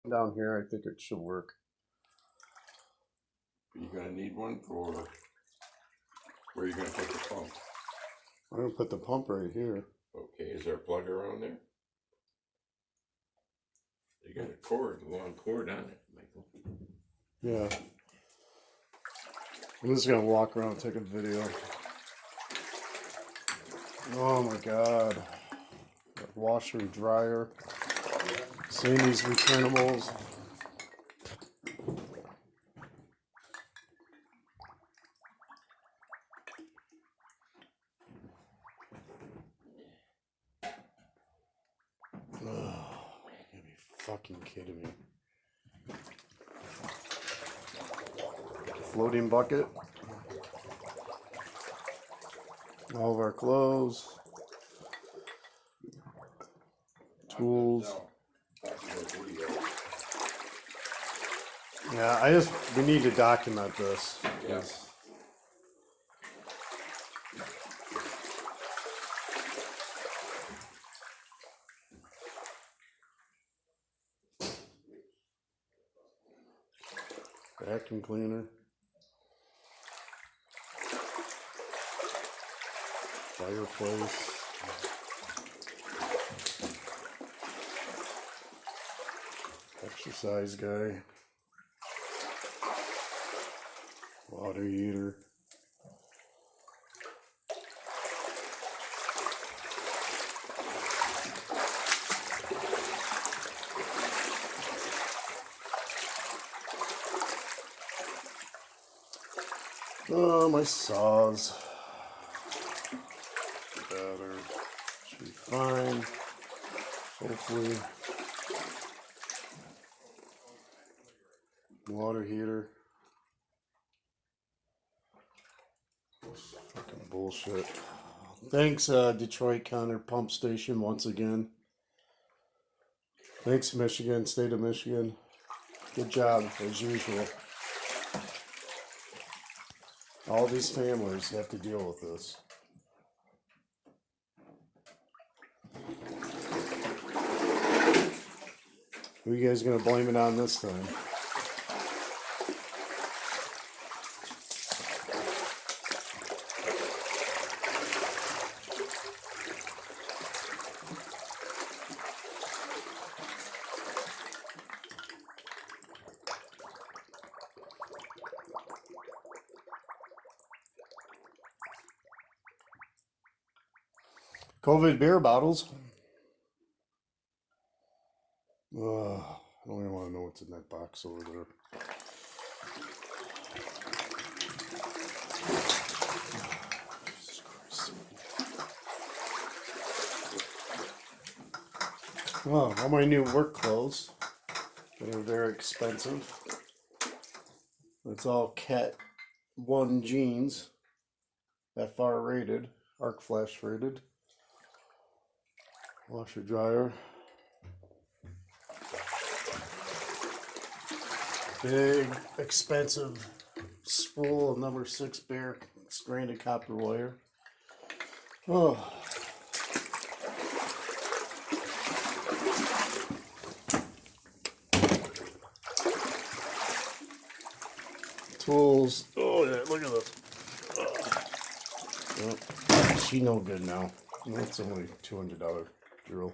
Down here, I think it should work. You're gonna need one for where you're gonna put the pump. I'm gonna put the pump right here. Okay, is there a plug around there? You got a long cord on it, Michael. Yeah. I'm just gonna walk around and take a video. Oh my god. Washer and dryer. Seeing these returnables. Oh, you gotta be fucking kidding me. Floating bucket. All of our clothes. Tools. Yeah, we need to document this. Yes. Vacuum cleaner. Fireplace. Exercise guy. Water heater. Oh, my saws. Better. Should be fine. Hopefully. Water heater. Fucking bullshit. Thanks, Detroit Counter Pump Station, once again. Thanks, Michigan, state of Michigan. Good job, as usual. All these families have to deal with this. Who are you guys gonna blame it on this time? COVID beer bottles. I don't even want to know what's in that box over there. Jesus Christ. Oh, all my new work clothes that are very expensive. It's all Cat 1 jeans. FR rated, arc flash rated. Washer dryer. Big, expensive spool of number 6 bare stranded copper wire. Oh. Tools. Oh yeah, look at this. Oh, she no good now. That's only $200 drill.